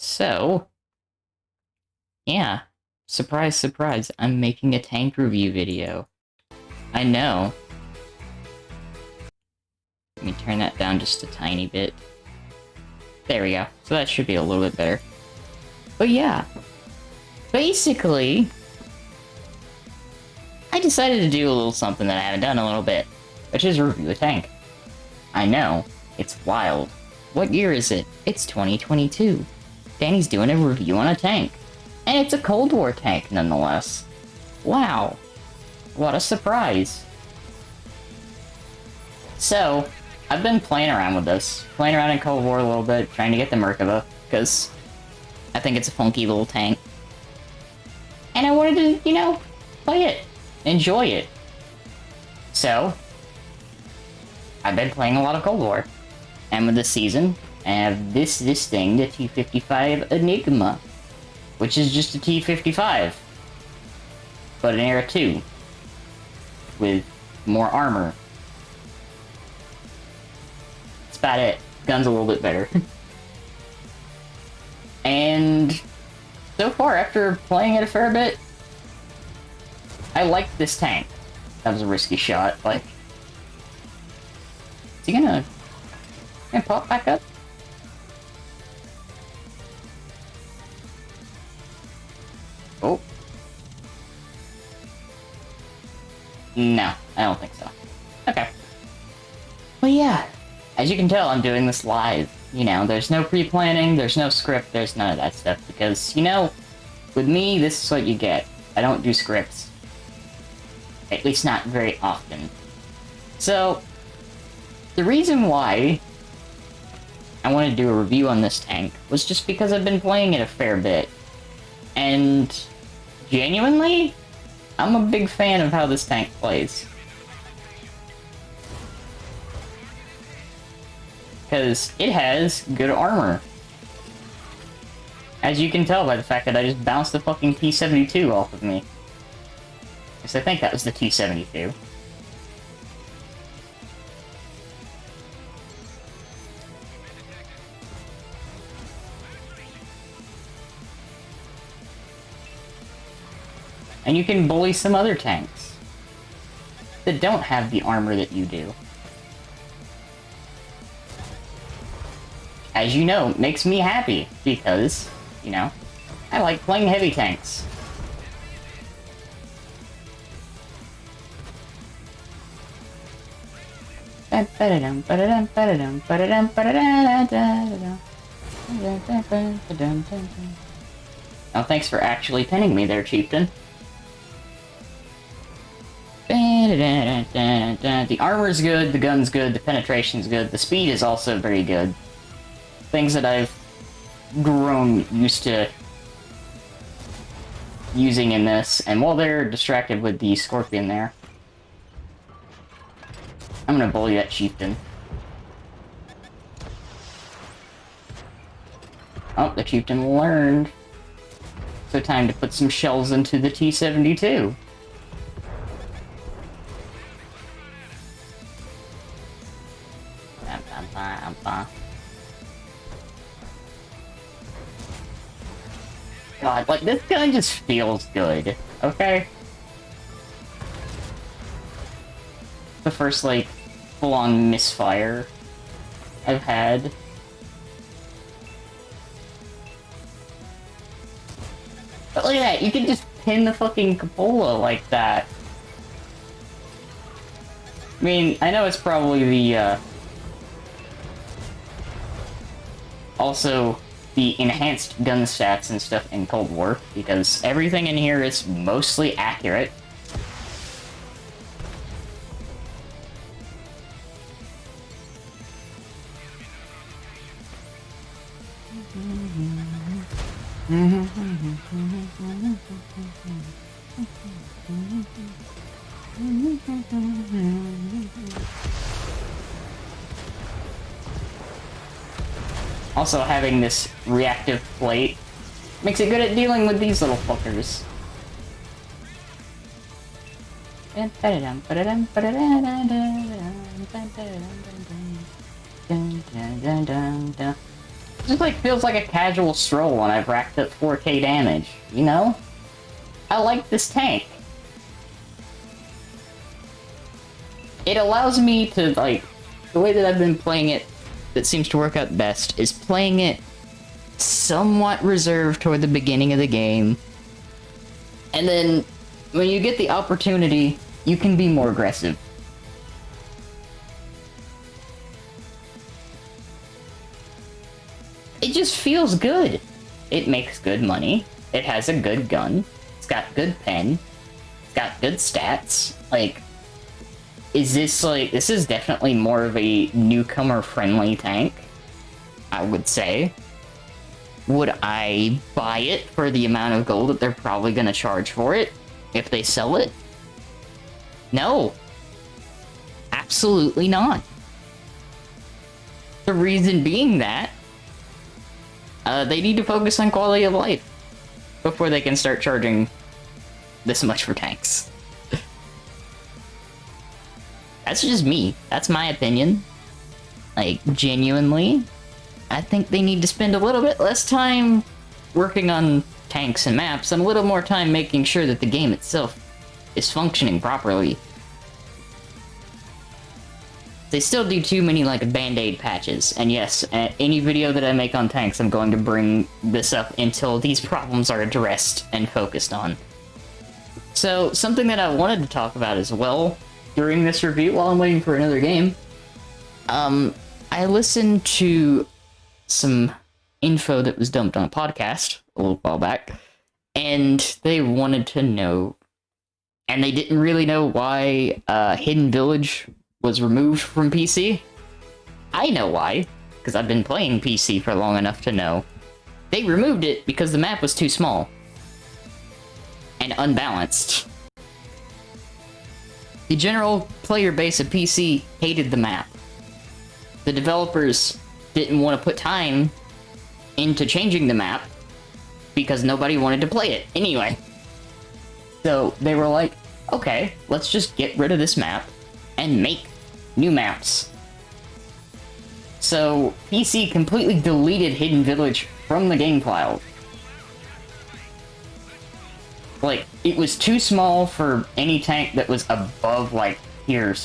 So, yeah. Surprise, surprise, I'm making a tank review video. I know. Let me turn that down just a tiny bit. There we go. So that should be a little bit better. But yeah. Basically, I decided to do a little something that I haven't done in a little bit, which is review a tank. I know. It's wild. What year is it? It's 2022. Danny's doing a review on a tank. And it's a Cold War tank, nonetheless. Wow. What a surprise. So, I've been playing around with this. Playing around in Cold War a little bit, trying to get the Merkava, because I think it's a funky little tank. And I wanted to, you know, play it. Enjoy it. So, I've been playing a lot of Cold War. And with this season, I have this thing, the T-55 Enigma. Which is just a T-55. But an Era 2. With more armor. That's about it. Gun's a little bit better. And so far, after playing it a fair bit, I like this tank. That was a risky shot, like... Is he gonna pop back up? Oh. No, I don't think so. Okay. Well, yeah. As you can tell, I'm doing this live. You know, there's no pre-planning, there's no script, there's none of that stuff. Because, you know, with me, this is what you get. I don't do scripts. At least not very often. So, the reason why I wanted to do a review on this tank was just because I've been playing it a fair bit. And genuinely, I'm a big fan of how this tank plays. Because it has good armor. As you can tell by the fact that I just bounced the fucking T-72 off of me. Because I think that was the T-72. And you can bully some other tanks that don't have the armor that you do. As you know, it makes me happy, because, you know, I like playing heavy tanks. Now, thanks for actually pinning me there, Chieftain. The armor's good, the gun's good, the penetration's good, the speed is also very good. Things that I've grown used to using in this, and while they're distracted with the Scorpion there, I'm gonna bully that Chieftain. Oh, the Chieftain learned. So time to put some shells into the T-72. God, like, this gun just feels good, okay? The first, like, full-on misfire I've had. But look at that, you can just pin the fucking cupola like that. I mean, I know it's probably the, also the enhanced gun stats and stuff in Cold War, because everything in here is mostly accurate. Also, having this reactive plate makes it good at dealing with these little fuckers. Just like feels like a casual stroll when I've racked up 4K damage, you know? I like this tank. It allows me to, like, the way that I've been playing it that seems to work out best is playing it somewhat reserved toward the beginning of the game. And then, when you get the opportunity, you can be more aggressive. It just feels good. It makes good money. It has a good gun. It's got good pen. It's got good stats. Like, is this, like, this is definitely more of a newcomer-friendly tank, I would say. Would I buy it for the amount of gold that they're probably going to charge for it if they sell it? No. Absolutely not. The reason being that they need to focus on quality of life before they can start charging this much for tanks. That's just me. That's my opinion. Like, genuinely, I think they need to spend a little bit less time working on tanks and maps and a little more time making sure that the game itself is functioning properly. They still do too many, like, band-aid patches. And yes, any video that I make on tanks, I'm going to bring this up until these problems are addressed and focused on. So, something that I wanted to talk about as well during this review while I'm waiting for another game, I listened to some info that was dumped on a podcast a little while back, and they wanted to know, and they didn't really know why Hidden Village was removed from PC. I know why, because I've been playing PC for long enough to know. They removed it because the map was too small and unbalanced. The general player base of PC hated the map. The developers didn't want to put time into changing the map because nobody wanted to play it anyway. So they were like, okay, let's just get rid of this map and make new maps. So PC completely deleted Hidden Village from the game file. Like, it was too small for any tank that was above, like, tier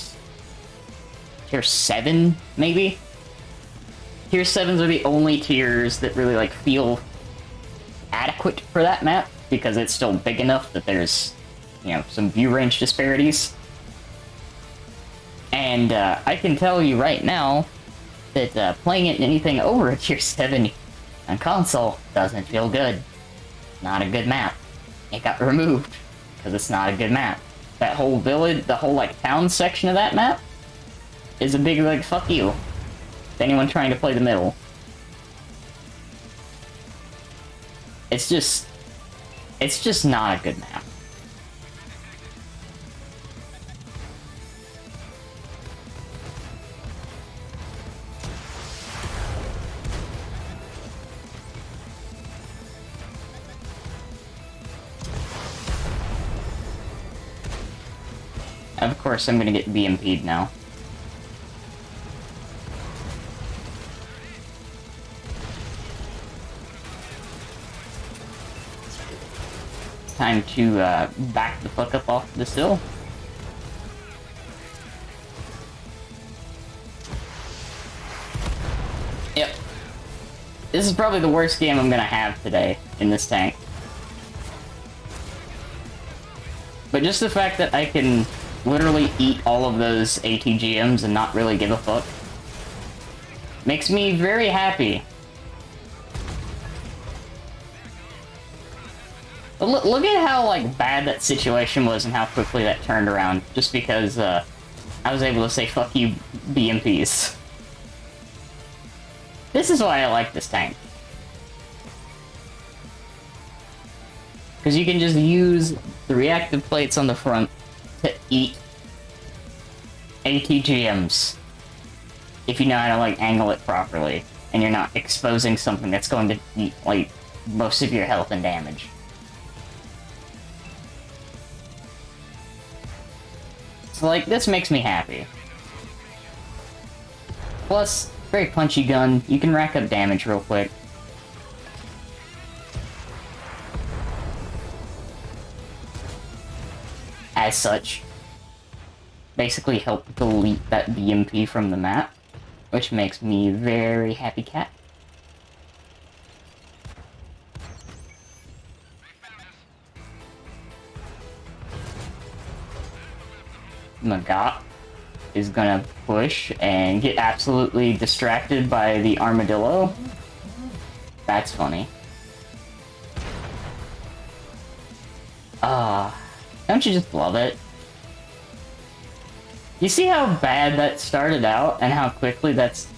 7, maybe? Tier 7s are the only tiers that really, like, feel adequate for that map, because it's still big enough that there's, you know, some view range disparities. And, I can tell you right now that, playing it in anything over a tier 7 on console doesn't feel good. Not a good map. It got removed, because it's not a good map. That whole village, the whole, like, town section of that map is a big, like, fuck you to anyone trying to play the middle. It's just not a good map. Of course, I'm gonna get BMP'd now. Time to back the fuck up off this hill. Yep. This is probably the worst game I'm gonna have today in this tank. But just the fact that I can literally eat all of those ATGMs and not really give a fuck makes me very happy. Look at how, like, bad that situation was and how quickly that turned around, just because I was able to say fuck you BMPs. This is why I like this tank. Because you can just use the reactive plates on the front to eat ATGMs if you know how to, like, angle it properly, and you're not exposing something that's going to eat, like, most of your health and damage. So, like, this makes me happy. Plus, Very punchy gun. You can rack up damage real quick. As such, basically help delete that BMP from the map, which makes me very happy cat. Magat is gonna push and get absolutely distracted by the armadillo. That's funny. Don't you just love it? You see how bad that started out and how quickly that's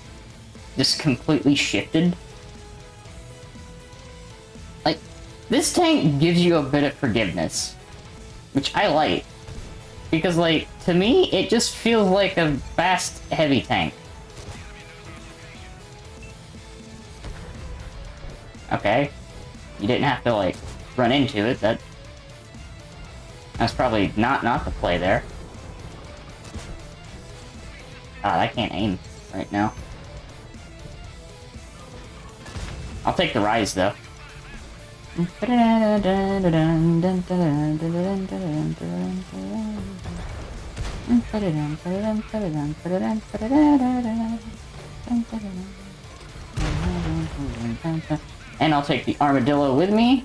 just completely shifted? Like, this tank gives you a bit of forgiveness, which I like. Because, like, to me, it just feels like a fast, heavy tank. Okay. You didn't have to, like, run into it. That's probably not the play there. I can't aim right now. I'll take the rise, though. And I'll take the armadillo with me.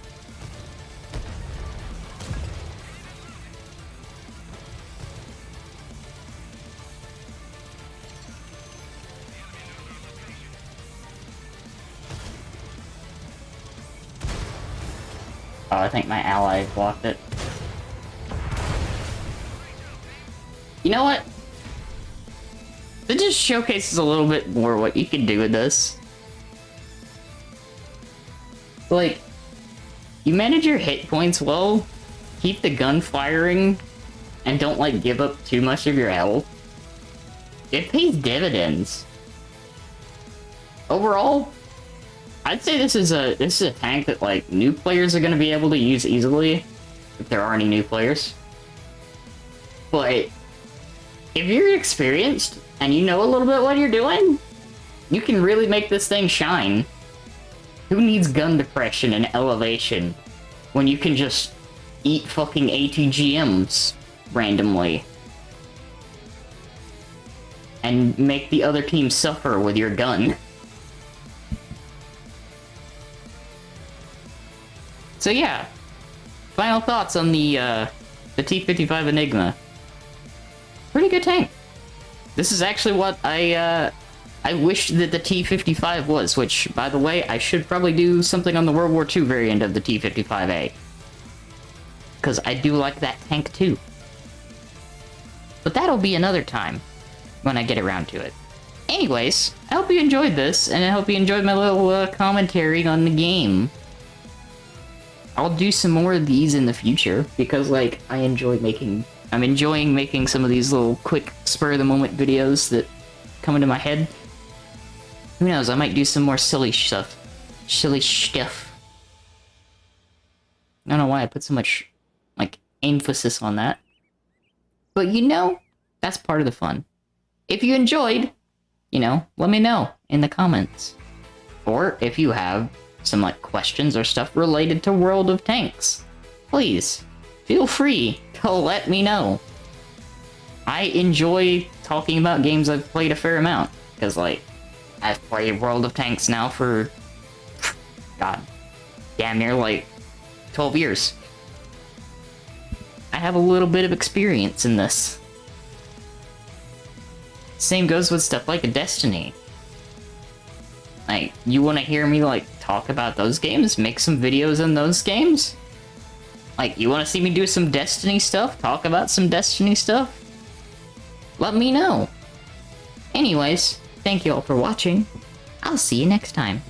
Oh, I think my ally blocked it. You know what? It just showcases a little bit more what you can do with this. Like, you manage your hit points well, keep the gun firing, and don't, like, give up too much of your health. It pays dividends. Overall, I'd say this is a tank that, like, new players are gonna be able to use easily, if there are any new players. But if you're experienced and you know a little bit what you're doing, you can really make this thing shine. Who needs gun depression and elevation when you can just eat fucking ATGMs randomly and make the other team suffer with your gun? So yeah, final thoughts on the T-55 Enigma. Pretty good tank. This is actually what I wish that the T-55 was, which, by the way, I should probably do something on the World War II variant of the T-55A. Because I do like that tank too. But that'll be another time, when I get around to it. Anyways, I hope you enjoyed this, and I hope you enjoyed my little commentary on the game. I'll do some more of these in the future, because, like, I'm enjoying making some of these little quick spur-of-the-moment videos that come into my head. Who knows, I might do some more silly stuff. Silly stuff. I don't know why I put so much, like, emphasis on that. But you know, that's part of the fun. If you enjoyed, you know, let me know in the comments. Or if you have some, like, questions or stuff related to World of Tanks, please feel free to let me know. I enjoy talking about games I've played a fair amount, because, like, I've played World of Tanks now for, god, damn near, like, 12 years. I have a little bit of experience in this. Same goes with stuff like Destiny. Like, you want to hear me, like, talk about those games? Make some videos on those games? Like, you want to see me do some Destiny stuff? Talk about some Destiny stuff? Let me know. Anyways, thank you all for watching. I'll see you next time.